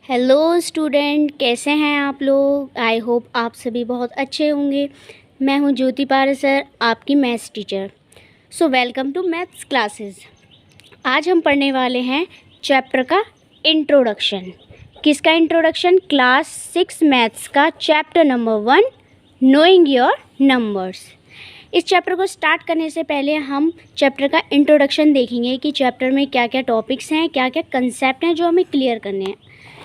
Hello student, कैसे हैं आप लोग। आई होप आप सभी बहुत अच्छे होंगे। मैं हूं ज्योति पारा सर, आपकी maths teacher. So welcome to maths classes. आज हम पढ़ने वाले हैं चैप्टर का इंट्रोडक्शन। किसका इंट्रोडक्शन? क्लास 6 मैथ्स का chapter number 1, knowing your numbers. इस चैप्टर को स्टार्ट करने से पहले हम चैप्टर का इंट्रोडक्शन देखेंगे कि चैप्टर में क्या क्या टॉपिक्स हैं, क्या क्या कंसेप्ट हैं जो हमें क्लियर करने हैं।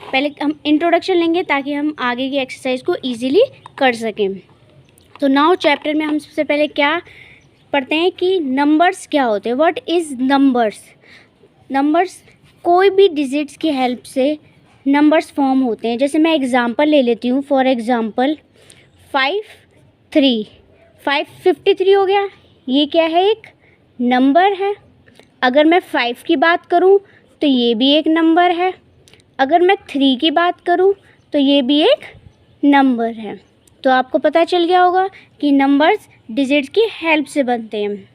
पहले हम इंट्रोडक्शन लेंगे ताकि हम आगे की एक्सरसाइज को इजीली कर सकें। तो नाउ चैप्टर में हम सबसे पहले क्या पढ़ते हैं कि नंबर्स क्या होते हैं। What is numbers? नंबर्स कोई भी डिजिट्स की हेल्प से नंबर्स फॉर्म होते हैं। जैसे मैं एग्जांपल ले लेती हूँ। फॉर एग्जांपल 553 हो गया। ये क्या है? एक नंबर है। अगर मैं 5 की बात करूँ तो ये भी एक नंबर है। अगर मैं 3 की बात करूं तो ये भी एक नंबर है। तो आपको पता चल गया होगा कि नंबर्स डिजिट की हेल्प से बनते हैं।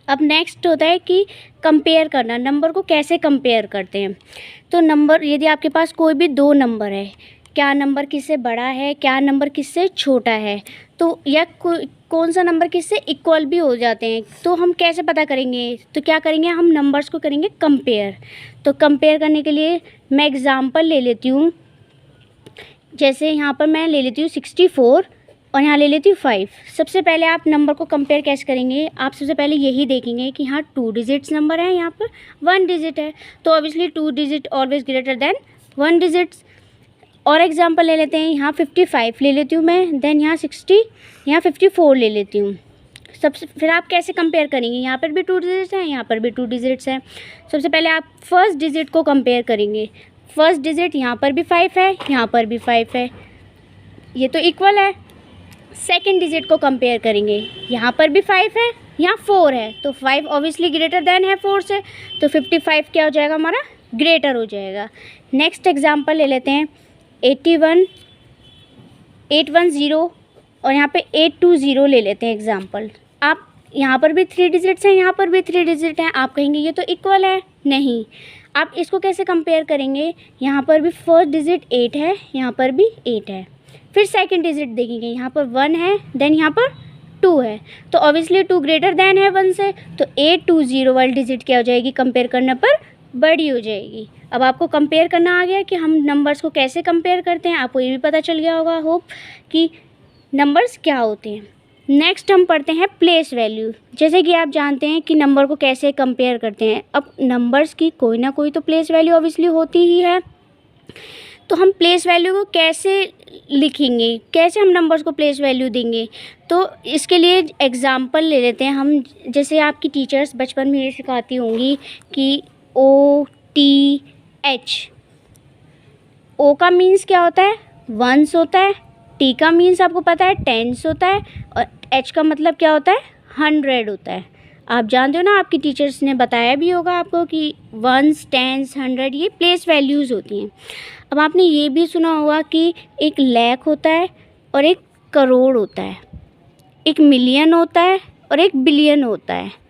अब नेक्स्ट होता है कि कंपेयर करना। नंबर को कैसे कंपेयर करते हैं? तो नंबर, यदि आपके पास कोई भी दो नंबर है, क्या नंबर किससे बड़ा है, क्या नंबर किससे छोटा है, तो या कौन सा नंबर किससे इक्वल भी हो जाते हैं, तो हम कैसे पता करेंगे? तो क्या करेंगे, हम नंबर्स को करेंगे कंपेयर। तो कंपेयर करने के लिए मैं एग्ज़ाम्पल ले लेती हूँ। जैसे यहाँ पर मैं ले लेती हूँ 64 और यहाँ ले लेती हूँ 5। सबसे पहले आप नंबर को कंपेयर कैसे करेंगे? आप सबसे पहले यही देखेंगे कि हाँ 2 डिजिट्स नंबर है, यहाँ पर 1 डिजिट है, तो obviously 2 digit always greater than 1 digits. और एग्जांपल ले लेते हैं। यहाँ 55 ले लेती हूँ मैं, देन यहाँ 60, यहाँ 54 ले लेती हूँ। सबसे फिर आप कैसे कंपेयर करेंगे? यहाँ पर भी 2 डिजिट्स हैं, यहाँ पर भी 2 डिजिट्स हैं। सबसे पहले आप फर्स्ट डिजिट को कंपेयर करेंगे। फर्स्ट डिजिट यहाँ पर भी 5 है, यहाँ पर भी 5 है, ये तो इक्वल है। सेकंड डिजिट को कंपेयर करेंगे। यहाँ पर भी 5 है, यहाँ 4 है, तो 5 ऑब्वियसली ग्रेटर देन है 4 से, तो 55 क्या हो जाएगा हमारा? ग्रेटर हो जाएगा। नेक्स्ट एग्जांपल ले लेते हैं 81, 810 और यहाँ पे 820 ले लेते हैं एग्जांपल। आप यहाँ पर भी 3 डिजिट्स हैं, यहाँ पर भी 3 डिजिट हैं। आप कहेंगे ये तो इक्वल है। नहीं, आप इसको कैसे कंपेयर करेंगे? यहाँ पर भी फर्स्ट डिजिट 8 है, यहाँ पर भी 8 है। फिर सेकंड डिजिट देखेंगे, यहाँ पर 1 है, देन यहाँ पर 2 है, तो ऑब्वियसली 2 ग्रेटर देन है 1 से, तो 820 वाली डिजिट क्या हो जाएगी? कंपेयर करने पर बड़ी हो जाएगी। अब आपको कंपेयर करना आ गया कि हम नंबर्स को कैसे कंपेयर करते हैं। आपको ये भी पता चल गया होगा होप कि नंबर्स क्या होते हैं। नेक्स्ट हम पढ़ते हैं प्लेस वैल्यू। जैसे कि आप जानते हैं कि नंबर को कैसे कंपेयर करते हैं। अब नंबर्स की कोई ना कोई तो प्लेस वैल्यू ऑब्वियसली होती ही है, तो हम प्लेस वैल्यू को कैसे लिखेंगे, कैसे हम नंबर्स को प्लेस वैल्यू देंगे? तो इसके लिए एग्जांपल ले लेते हैं हम। जैसे आपकी टीचर्स बचपन में ये सिखाती होंगी कि OTH। O का मीन्स क्या होता है? वंस होता है। T का मीन्स आपको पता है टेंस होता है, और H का मतलब क्या होता है? 100 होता है। आप जानते हो ना, आपकी टीचर्स ने बताया भी होगा आपको कि वंस, टेंस, 100 ये प्लेस वैल्यूज़ होती हैं। अब आपने ये भी सुना होगा कि एक लाख होता है और एक करोड़ होता है, एक मिलियन होता है और एक बिलियन होता है।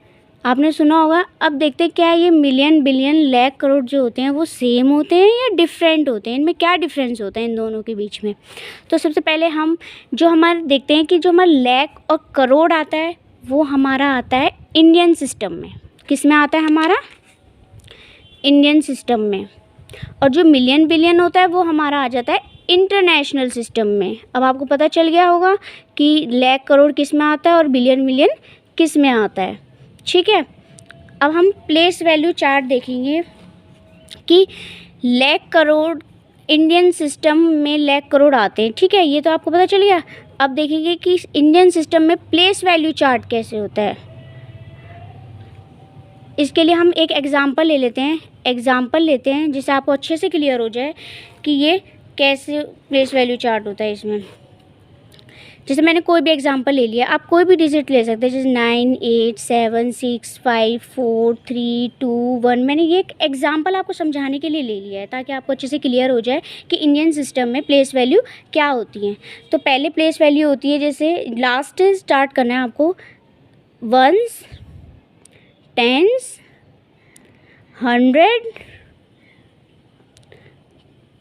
आपने सुना होगा। अब देखते हैं क्या ये मिलियन, बिलियन, लाख, करोड़ जो होते हैं वो सेम होते हैं या डिफरेंट होते हैं? इनमें क्या डिफरेंस होता है इन दोनों के बीच में? तो सबसे पहले हम जो हमारे देखते हैं कि जो हमारा लाख और करोड़ आता है वो हमारा आता है इंडियन सिस्टम में। किस में आता है? हमारा इंडियन सिस्टम में। और जो मिलियन, बिलियन होता है वो हमारा आ जाता है इंटरनेशनल सिस्टम में। अब आपको पता चल गया होगा कि लाख, करोड़ किस में आता है और बिलियन, मिलियन किस में आता है। ठीक है। अब हम प्लेस वैल्यू चार्ट देखेंगे कि लाख, करोड़ इंडियन सिस्टम में लाख, करोड़ आते हैं। ठीक है, ये तो आपको पता चल गया। अब देखेंगे कि इंडियन सिस्टम में प्लेस वैल्यू चार्ट कैसे होता है। इसके लिए हम एक एग्जांपल ले लेते हैं। एग्जांपल लेते हैं जिससे आपको अच्छे से क्लियर हो जाए कि ये कैसे प्लेस वैल्यू चार्ट होता है इसमें। जैसे मैंने कोई भी एग्जांपल ले लिया, आप कोई भी डिजिट ले सकते हैं, जैसे 9, 8, 7, 6, 5, 4, 3, 2, 1। मैंने ये एक एग्जांपल आपको समझाने के लिए ले लिया है ताकि आपको अच्छे से क्लियर हो जाए कि इंडियन सिस्टम में प्लेस वैल्यू क्या होती हैं। तो पहले प्लेस वैल्यू होती है, जैसे लास्ट स्टार्ट करना है आपको, वंस, टेंस, 100,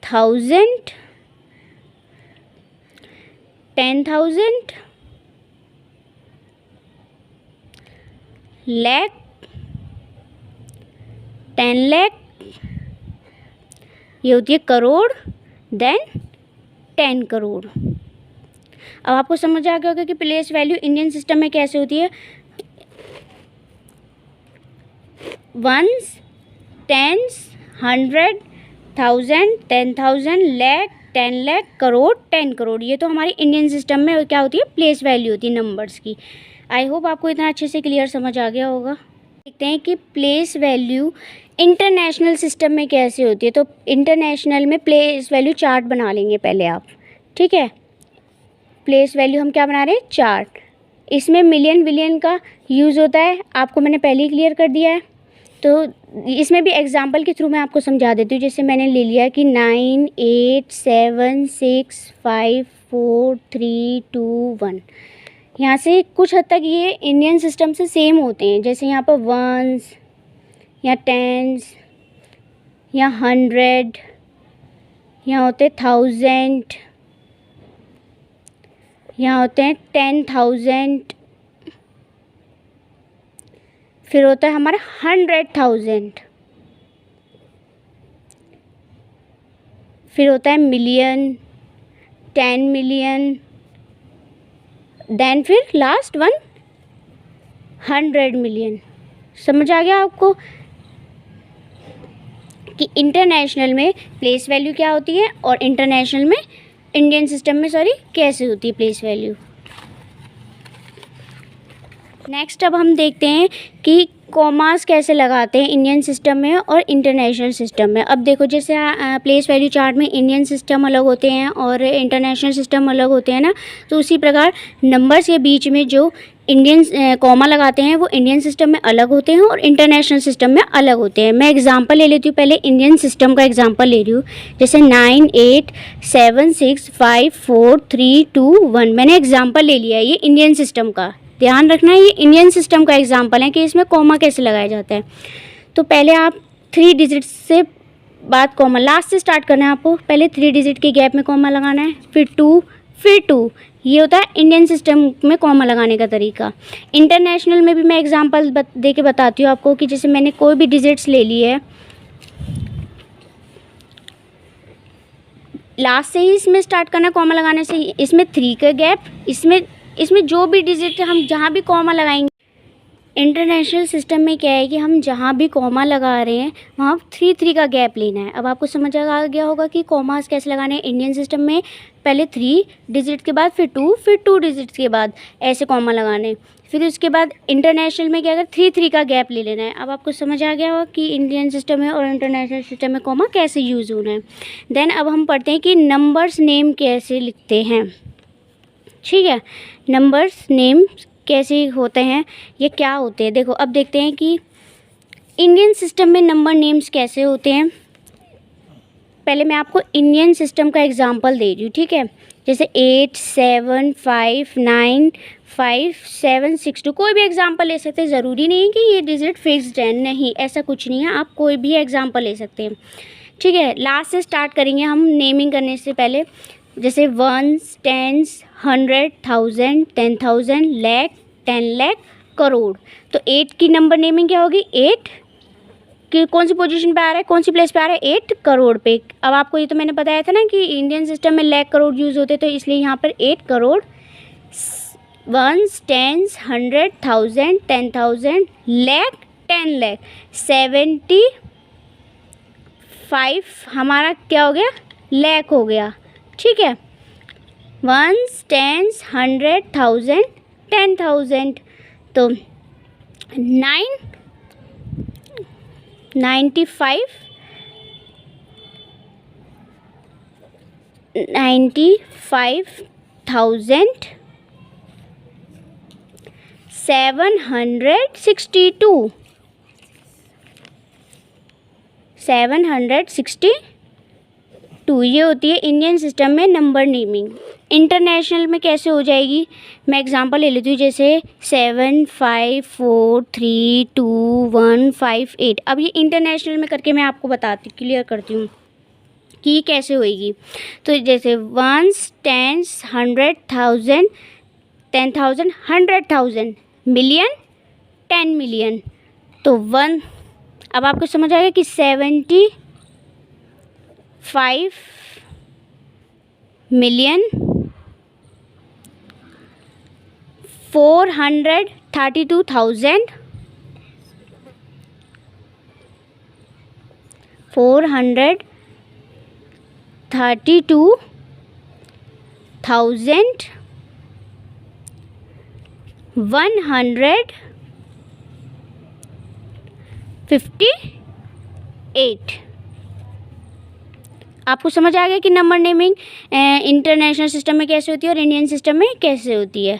1000, 10,000, lakh, 10 lakh, ये होती है करोड़, देन 10 करोड़। अब आपको समझ आ गया होगा कि प्लेस वैल्यू इंडियन सिस्टम में कैसे होती है। Ones, tens, 100, 1000, 10,000, lakh, 10 lakh, crore, 10 crore, ये तो हमारी इंडियन सिस्टम में क्या होती है, प्लेस वैल्यू होती है नंबर्स की। आई होप आपको इतना अच्छे से क्लियर समझ आ गया होगा। देखते हैं कि प्लेस वैल्यू इंटरनेशनल सिस्टम में कैसे होती है। तो इंटरनेशनल में प्लेस वैल्यू चार्ट बना लेंगे पहले आप, ठीक है। प्लेस वैल्यू हम क्या बना रहे हैं, चार्ट। इसमें मिलियन बिलियन का यूज़ होता है, आपको मैंने पहले ही क्लियर कर दिया है। तो इसमें भी एग्जांपल के थ्रू मैं आपको समझा देती हूँ। जैसे मैंने ले लिया कि 9, 8, 7, 6, 5, 4, 3, 2, 1। यहाँ से कुछ हद तक ये इंडियन सिस्टम से सेम होते हैं। जैसे यहाँ पर वंस या टेंस या 100, यहाँ होते 1000, यहाँ होते हैं 10,000, फिर होता है हमारा 100,000, फिर होता है मिलियन, 10 मिलियन, देन फिर लास्ट वन 100 मिलियन। समझ आ गया आपको कि इंटरनेशनल में प्लेस वैल्यू क्या होती है और इंटरनेशनल में इंडियन सिस्टम में कैसे होती है प्लेस वैल्यू। नेक्स्ट अब हम देखते हैं कि कॉमास कैसे लगाते हैं इंडियन सिस्टम में और इंटरनेशनल सिस्टम में। अब देखो जैसे प्लेस वैल्यू चार्ट में इंडियन सिस्टम अलग होते हैं और इंटरनेशनल सिस्टम अलग होते हैं ना, तो उसी प्रकार नंबर्स के बीच में जो इंडियन कॉमा लगाते हैं वो इंडियन सिस्टम में अलग होते हैं और इंटरनेशनल सिस्टम में अलग होते हैं। मैं एग्जांपल ले लेती हूँ, पहले इंडियन सिस्टम का एग्जांपल ले रही हूँ। जैसे 9, 8, 7, 6, 5, 4, 3, 2, 1 मैंने एग्जांपल ले लिया है। ये इंडियन सिस्टम का ध्यान रखना है, ये इंडियन सिस्टम का एग्जांपल है कि इसमें कॉमा कैसे लगाया जाता है। तो पहले आप 3 डिजिट से बाद कॉमा, लास्ट से स्टार्ट करना है आपको। पहले 3 डिजिट के गैप में कॉमा लगाना है, फिर 2, फिर 2। ये होता है इंडियन सिस्टम में कॉमा लगाने का तरीका। इंटरनेशनल में भी मैं एग्जांपल दे के बताती हूँ आपको कि जैसे मैंने कोई भी डिजिट्स ले ली है, लास्ट से ही इसमें स्टार्ट करना है कॉमा लगाने से। इसमें 3 का गैप, इसमें जो भी डिजिट हम जहाँ भी कॉमा लगाएंगे। इंटरनेशनल सिस्टम में क्या है कि हम जहाँ भी कॉमा लगा रहे हैं वहाँ 3 का गैप लेना है। अब आपको समझ आ गया होगा कि कॉमास कैसे लगाने हैं। इंडियन सिस्टम में पहले 3 डिजिट के बाद फिर 2, फिर 2 डिजिट्स के बाद ऐसे कॉमा लगाने। फिर उसके बाद इंटरनेशनल में क्या अगर 3 का गैप ले लेना है। अब आपको समझ आ गया होगा कि इंडियन सिस्टम में और इंटरनेशनल सिस्टम में कॉमा कैसे यूज़ होना है। देन अब हम पढ़ते हैं कि नंबर्स नेम कैसे लिखते हैं, ठीक है। नंबर्स नेम कैसे होते हैं, ये क्या होते हैं। देखो अब देखते हैं कि इंडियन सिस्टम में नंबर नेम्स कैसे होते हैं। पहले मैं आपको इंडियन सिस्टम का एग्जांपल दे रही हूँ, ठीक है। जैसे 8, 7, 5, 9, 5, 7, 6, 2 कोई भी एग्जांपल ले सकते हैं। ज़रूरी नहीं है कि ये डिजिट फिक्स्ड है, नहीं ऐसा कुछ नहीं है, आप कोई भी एग्जांपल ले सकते हैं, ठीक है। लास्ट से स्टार्ट करेंगे हम नेमिंग करने से पहले। जैसे 1, 10, 100, 1000, 10,000, lakh, 10 lakh, करोड़। तो 8 की नंबर नेमिंग क्या होगी, 8 कि कौन सी पोजीशन पे आ रहा है, कौन सी प्लेस पे आ रहा है, 8 करोड़ पे। अब आपको ये तो मैंने बताया था ना कि इंडियन सिस्टम में lakh करोड़ यूज़ होते, तो इसलिए यहाँ पर 8 करोड़। 1, 10, 100, 1000, 10,000, lakh, 10 lakh, 75 हमारा क्या हो गया, lakh हो गया, ठीक है। 1, 10, 100, 1000, 10,000, तो 95 95,000 762 762 ये होती है इंडियन सिस्टम में नंबर नेमिंग। इंटरनेशनल में कैसे हो जाएगी, मैं एग्जांपल ले लेती हूँ। जैसे 7, 5, 4, 3, 2, 1, 5, 8। अब ये इंटरनेशनल में करके मैं आपको बताती क्लियर करती हूँ कि ये कैसे होएगी। तो जैसे 1s 10s 100,000 10,000 100,000 मिलियन 10 मिलियन। तो 1, अब आपको समझ आएगा कि 75 मिलियन 432,000 158। आपको समझ आ गया कि नंबर नेमिंग इंटरनेशनल सिस्टम में कैसे होती है और इंडियन सिस्टम में कैसे होती है।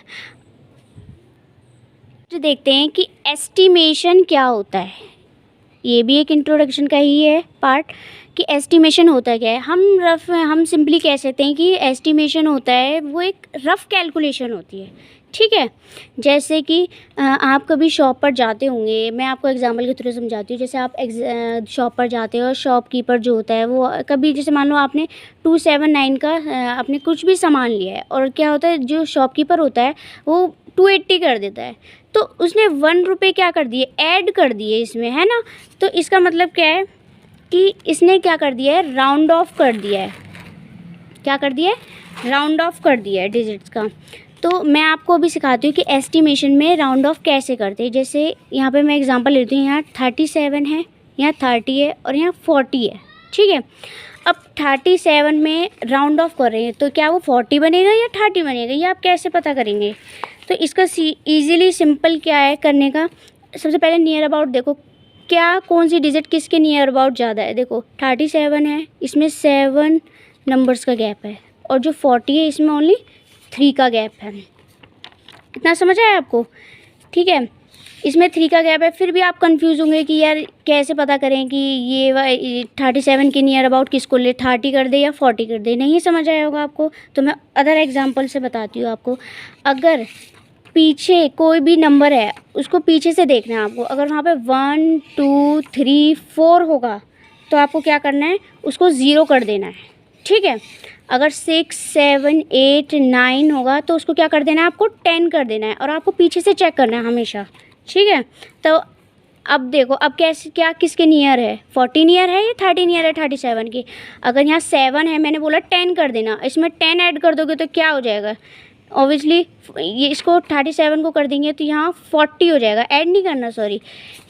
तो देखते हैं कि एस्टिमेशन क्या होता है। ये भी एक इंट्रोडक्शन का ही है पार्ट कि एस्टिमेशन होता क्या है। हम सिंपली कह सकते हैं कि एस्टिमेशन होता है वो एक रफ़ कैलकुलेशन होती है, ठीक है। जैसे कि आप कभी शॉप पर जाते होंगे, मैं आपको एग्जांपल के थ्रू समझाती हूँ। जैसे आप शॉप पर जाते हो और शॉपकीपर जो होता है वो कभी, जैसे मान लो आपने 279 का आपने कुछ भी सामान लिया है और क्या होता है, जो शॉपकीपर होता है वो 280 कर देता है। तो उसने 1 रुपये क्या कर दिए, ऐड कर दिए इसमें, है ना। तो इसका मतलब क्या है कि इसने क्या कर दिया है, राउंड ऑफ कर दिया है। क्या कर दिया है, राउंड ऑफ कर दिया है डिजिट्स का। तो मैं आपको अभी सिखाती हूँ कि एस्टिमेशन में राउंड ऑफ कैसे करते हैं। जैसे यहाँ पे मैं एग्जांपल लेती हूँ, यहाँ 37 है, यहाँ 30 है और यहाँ 40 है, ठीक है। अब 37 में राउंड ऑफ कर रहे हैं तो क्या वो 40 बनेगा या 30 बनेगा, ये आप कैसे पता करेंगे। तो इसका ईजिली सिंपल क्या है करने का, सबसे पहले नियर अबाउट देखो क्या कौन सी डिजिट किसके नियर अबाउट ज़्यादा है। देखो 37 है, इसमें 7 नंबर्स का गैप है और जो 40 है इसमें ओनली 3 का गैप है। इतना समझ आया आपको, ठीक है। इसमें 3 का गैप है, फिर भी आप कंफ्यूज होंगे कि यार कैसे पता करें कि ये 37 के नियर अबाउट किसको ले, 30 कर दे या 40 कर दे। नहीं समझ आया होगा आपको, तो मैं अदर एग्जांपल से बताती हूँ आपको। अगर पीछे कोई भी नंबर है उसको पीछे से देखना है आपको, अगर वहाँ पे 1 2 3 4 होगा तो आपको क्या करना है, उसको 0 कर देना है, ठीक है। अगर 6 7 8 9 होगा तो उसको क्या कर देना है, आपको 10 कर देना है और आपको पीछे से चेक करना है हमेशा, ठीक है। तो अब देखो अब कैसे क्या किसके नियर है, 40 नियर है या 30 नियर है 37 की। अगर यहाँ 7 है, मैंने बोला 10 कर देना, इसमें 10 ऐड कर दोगे तो क्या हो जाएगा, ऑब्वियसली ये इसको 37 को कर देंगे तो यहाँ 40 हो जाएगा। ऐड नहीं करना, सॉरी,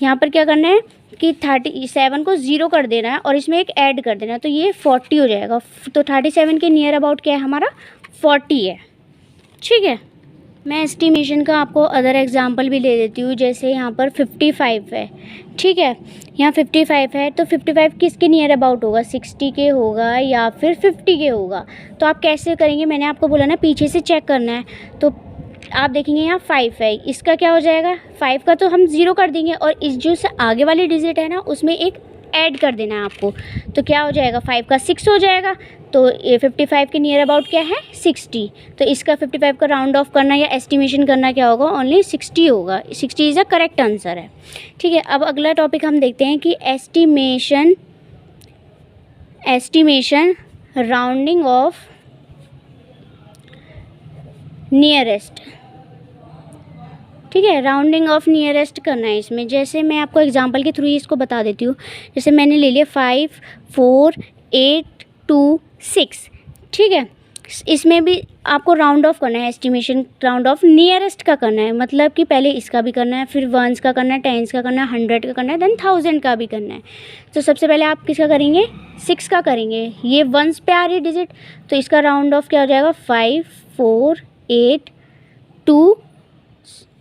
यहाँ पर क्या करना है कि 37 को 0 कर देना है और इसमें एक ऐड कर देना है तो ये 40 हो जाएगा। तो 37 के नियर अबाउट क्या है हमारा, 40 है, ठीक है। मैं एस्टिमेशन का आपको अदर एग्जांपल भी ले देती हूँ। जैसे यहाँ पर 55 है, ठीक है, यहाँ 55 है तो 55 किसके नियर अबाउट होगा, 60 के होगा या फिर 50 के होगा। तो आप कैसे करेंगे, मैंने आपको बोला ना पीछे से चेक करना है। तो आप देखेंगे यहाँ 5 है, इसका क्या हो जाएगा, 5 का तो हम 0 कर देंगे और इस जो से आगे वाली डिजिट है ना उसमें एक ऐड कर देना है आपको। तो क्या हो जाएगा, 5 का 6 हो जाएगा। तो ये 55 के नियर अबाउट क्या है, 60। तो इसका 55 का राउंड ऑफ करना या एस्टिमेशन करना क्या होगा, ओनली 60 होगा। 60 इज़ अ करेक्ट आंसर है, ठीक है। अब अगला टॉपिक हम देखते हैं कि एस्टिमेशन राउंडिंग ऑफ नियरेस्ट, ठीक है। राउंडिंग ऑफ नियरेस्ट करना है इसमें। जैसे मैं आपको एग्जांपल के थ्रू ही इसको बता देती हूँ। जैसे मैंने ले लिया 5 4 8 2 6, ठीक है। इसमें भी आपको राउंड ऑफ करना है, एस्टिमेशन राउंड ऑफ नियरेस्ट का करना है। मतलब कि पहले इसका भी करना है, फिर 1s का करना है, 10s का करना है, 100 का करना है, देन 1000 का भी करना है। तो सबसे पहले आप किसका करेंगे, 6 का करेंगे। ये 1s पे आ रही है डिजिट तो इसका राउंड ऑफ क्या हो जाएगा, 5 4 8 2,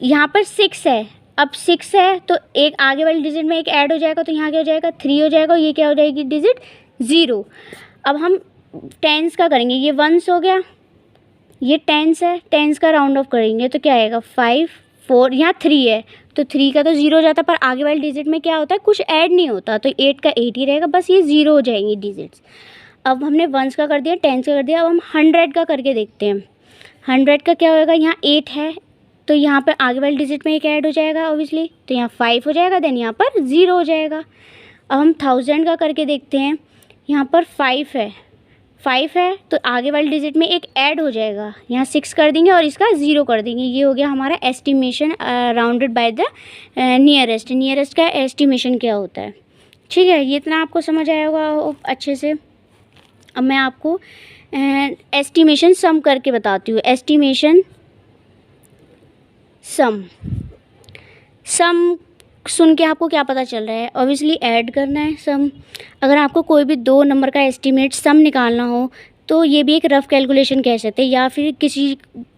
यहाँ पर 6 है। अब 6 है तो एक आगे वाली डिजिट में एक ऐड हो जाएगा तो यहाँ क्या हो जाएगा, 3 हो जाएगा। ये क्या हो जाएगी डिजिट, 0। अब हम 10s का करेंगे, ये 1s हो गया, ये 10s है, 10s का राउंड ऑफ करेंगे तो क्या आएगा, 5 4, यहाँ 3 है तो 3 का तो 0 हो जाता है, पर आगे वाली डिजिट में क्या होता है, कुछ ऐड नहीं होता तो 8 का 8 ही रहेगा, बस ये 0 हो जाएंगी डिजिट्स। अब हमने 1s का कर दिया, 10s का कर दिया। अब हम 100 का करके देखते हैं। 100 का क्या होएगा, यहाँ 8 है तो यहाँ पर आगे वाली डिजिट में एक ऐड हो जाएगा ऑब्वियसली, तो यहाँ 5 हो जाएगा, देन यहाँ पर 0 हो जाएगा। अब हम 1000 का करके देखते हैं। यहाँ पर 5 है, 5 है तो आगे वाले डिजिट में एक ऐड हो जाएगा, यहाँ 6 कर देंगे और इसका 0 कर देंगे। ये हो गया हमारा estimation rounded by the nearest. Nearest का एस्टिमेशन क्या होता है, ठीक है। ये इतना आपको समझ आया होगा अच्छे से। अब मैं आपको एस्टिमेशन सम करके बताती हूँ। एस्टिमेशन सम सुन के आपको क्या पता चल रहा है, ऑब्वियसली ऐड करना है सम। अगर आपको कोई भी 2 नंबर का एस्टिमेट सम निकालना हो तो ये भी एक रफ कैलकुलेशन कह सकते हैं, या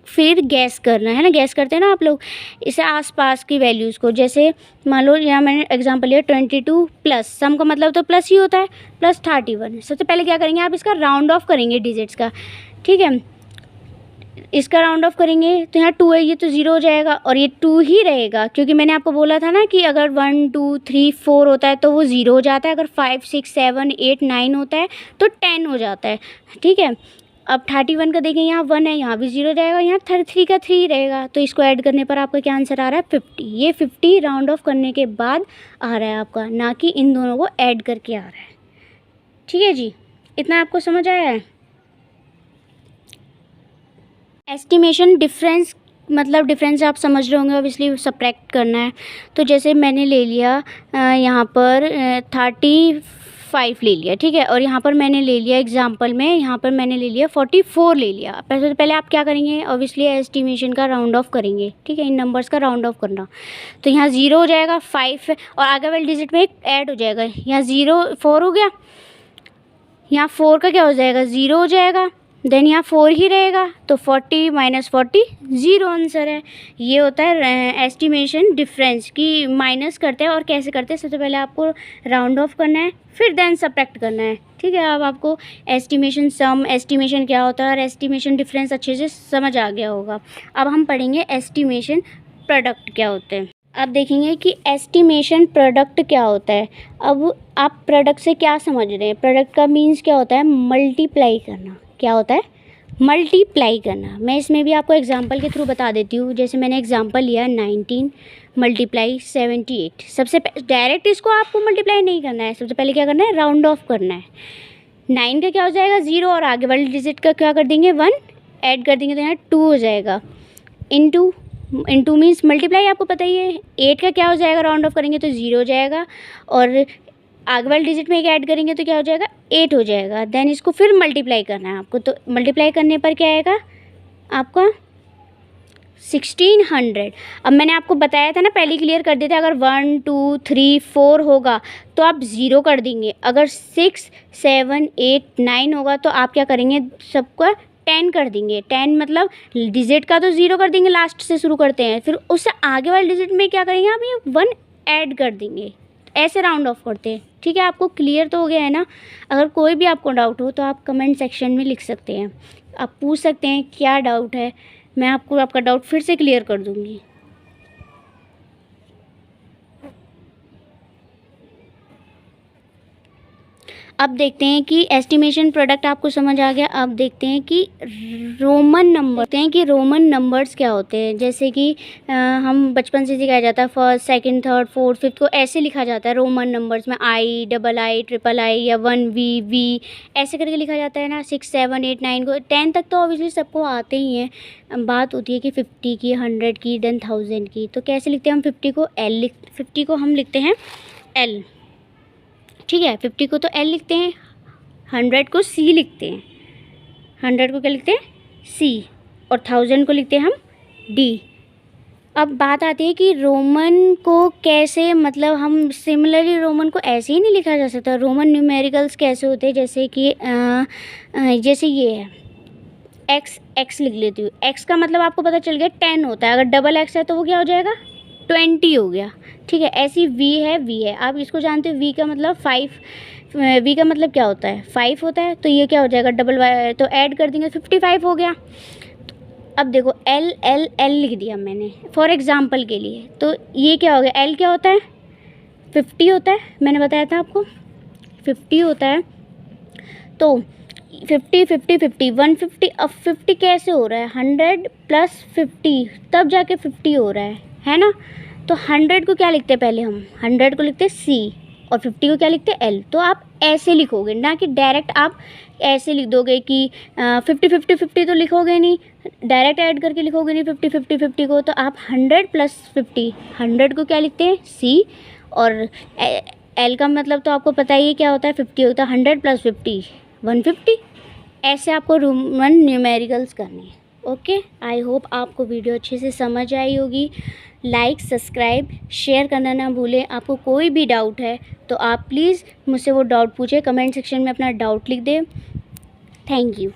फिर गैस करना है ना, गैस करते हैं ना आप लोग इसे आसपास की वैल्यूज़ को। जैसे मान लो यहाँ मैंने एग्जांपल लिया 22 प्लस, सम का मतलब तो प्लस ही होता है, प्लस 31। सबसे पहले क्या करेंगे आप इसका राउंड ऑफ करेंगे डिजिट्स का, ठीक है। इसका राउंड ऑफ करेंगे तो यहाँ 2 है, ये तो 0 हो जाएगा और ये 2 ही रहेगा, क्योंकि मैंने आपको बोला था ना कि अगर 1 2 3 4 होता है तो वो 0 हो जाता है, अगर 5 6 7 8 9 होता है तो 10 हो जाता है, ठीक है। अब 31 का देखें, यहाँ 1 है, यहाँ भी 0 हो जाएगा, यहाँ 33 का 3 रहेगा, तो इसको ऐड करने पर आपका क्या आंसर आ रहा है 50। ये 50 राउंड ऑफ करने के बाद आ रहा है आपका, ना कि इन दोनों को ऐड करके आ रहा है, ठीक है जी। इतना आपको समझ आया है। एस्टिमेशन डिफरेंस मतलब डिफरेंस आप समझ रहे होंगे, ऑब्वियसली सब्ट्रैक्ट करना है। तो जैसे मैंने ले लिया यहाँ पर 35 ले लिया, ठीक है, और यहाँ पर मैंने ले लिया एग्जांपल में, यहाँ पर मैंने ले लिया 44 ले लिया। पहले आप क्या करेंगे, ऑब्वियसली एस्टिमेशन का राउंड ऑफ करेंगे, ठीक है, इन नंबर्स का राउंड ऑफ करना। तो यहाँ 0 हो जाएगा, 5 है और आगे वाले डिजिट में एक ऐड हो जाएगा, यहाँ 0 4 हो गया, यहाँ 4 का क्या हो जाएगा 0 हो जाएगा, देन यहाँ 4 ही रहेगा, तो 40 माइनस 40 0 आंसर है। ये होता है एस्टिमेशन डिफरेंस की माइनस करते हैं। और कैसे करते हैं, सबसे पहले आपको राउंड ऑफ करना है, फिर देन सब्ट्रैक्ट करना है, ठीक है। अब आपको एस्टिमेशन सम, एस्टिमेशन क्या होता है और एस्टिमेशन डिफरेंस अच्छे से समझ आ गया होगा। अब हम पढ़ेंगे एस्टिमेशन प्रोडक्ट क्या होते हैं। अब देखेंगे कि एस्टिमेशन प्रोडक्ट क्या होता है। अब आप प्रोडक्ट से क्या समझ रहे हैं, प्रोडक्ट का मीन्स क्या होता है, मल्टीप्लाई करना। क्या होता है, मल्टीप्लाई करना। मैं इसमें भी आपको एग्जांपल के थ्रू बता देती हूँ। जैसे मैंने एग्जांपल लिया 19 मल्टीप्लाई 78। सबसे डायरेक्ट इसको आपको मल्टीप्लाई नहीं करना है, सबसे पहले क्या करना है, राउंड ऑफ करना है। 9 का क्या हो जाएगा 0 और आगे वाले डिजिट का क्या कर देंगे 1 ऐड कर देंगे, तो यहाँ 2 हो जाएगा। इंटू मीन्स मल्टीप्लाई, आपको पता ही है। 8 का क्या हो जाएगा, राउंड ऑफ करेंगे तो 0 हो जाएगा और आगे वाले डिजिट में एक ऐड करेंगे तो क्या हो जाएगा 8 हो जाएगा। देन इसको फिर मल्टीप्लाई करना है आपको, तो मल्टीप्लाई करने पर क्या आएगा आपका 1600। अब मैंने आपको बताया था ना, पहले क्लियर कर देते, अगर 1 2 3 4 होगा तो आप 0 कर देंगे, अगर 6 7 8 9 होगा तो आप क्या करेंगे, सबका 10 कर देंगे। 10 मतलब डिजिट का तो 0 कर देंगे, लास्ट से शुरू करते हैं, फिर उससे आगे वाले डिजिट में क्या करेंगे आप, ये 1 ऐड कर देंगे, ऐसे राउंड ऑफ करते हैं, ठीक है। आपको क्लियर तो हो गया है ना। अगर कोई भी आपको डाउट हो तो आप कमेंट सेक्शन में लिख सकते हैं, आप पूछ सकते हैं क्या डाउट है, मैं आपको आपका डाउट फिर से क्लियर कर दूँगी। अब देखते हैं कि एस्टिमेशन प्रोडक्ट आपको समझ आ गया। अब देखते हैं कि रोमन नंबर्स क्या होते हैं। जैसे कि हम बचपन से सिखाया जाता है, first second third fourth fifth को ऐसे लिखा जाता है रोमन नंबर्स में, I double I triple I या 1 वी ऐसे करके लिखा जाता है ना। 6 7 8 9 को 10 तक तो ऑब्वियसली सबको आते ही हैं। बात होती है कि 50 की, 100 की, देन 1000 की। तो कैसे लिखते हैं हम 50 को हम लिखते हैं एल, ठीक है। 50 को तो एल लिखते हैं, 100 को सी लिखते हैं, 100 को क्या लिखते हैं सी, और 1000 को लिखते हैं हम डी। अब बात आती है कि रोमन को कैसे, मतलब हम सिमिलरली रोमन को ऐसे ही नहीं लिखा जा सकता। रोमन न्यूमेरिकल्स कैसे होते हैं, जैसे कि जैसे ये है एक्स लिख लेती हूँ। एक्स का मतलब आपको पता चल गया 10 होता है, अगर डबल एक्स है तो वो क्या हो जाएगा 20 हो गया, ठीक है। ऐसी वी है, आप इसको जानते हो वी का मतलब 5, वी का मतलब क्या होता है 5 होता है, तो ये क्या हो जाएगा डबल वाई, तो ऐड कर देंगे 55 हो गया। अब देखो एल एल एल लिख दिया मैंने फॉर एग्जांपल के लिए, तो ये क्या हो गया, एल क्या होता है 50 होता है, मैंने बताया था आपको 50 होता है। तो 50 50 50 150, अब 50 कैसे हो रहा है 100 प्लस 50 तब जाके 50 हो रहा है ना। तो 100 को क्या लिखते हैं, पहले हम 100 को लिखते हैं सी, और 50 को क्या लिखते हैं, L। तो आप ऐसे लिखोगे, ना कि डायरेक्ट आप ऐसे लिख दोगे कि 50 50 50 तो लिखोगे नहीं, डायरेक्ट ऐड करके लिखोगे नहीं 50 50 50 को। तो आप 100 प्लस 50, 100 को क्या लिखते हैं, C। और L का मतलब तो आपको पता ही है क्या होता है, 50 होता है। 100 प्लस 50 150। ऐसे आपको रोमन न्यूमेरिकल्स करने हैं। ओके, आई होप आपको वीडियो अच्छे से समझ आई होगी। लाइक, सब्सक्राइब, शेयर करना ना भूलें। आपको कोई भी डाउट है तो आप प्लीज़ मुझसे वो डाउट पूछें, कमेंट सेक्शन में अपना डाउट लिख दें। Thank you.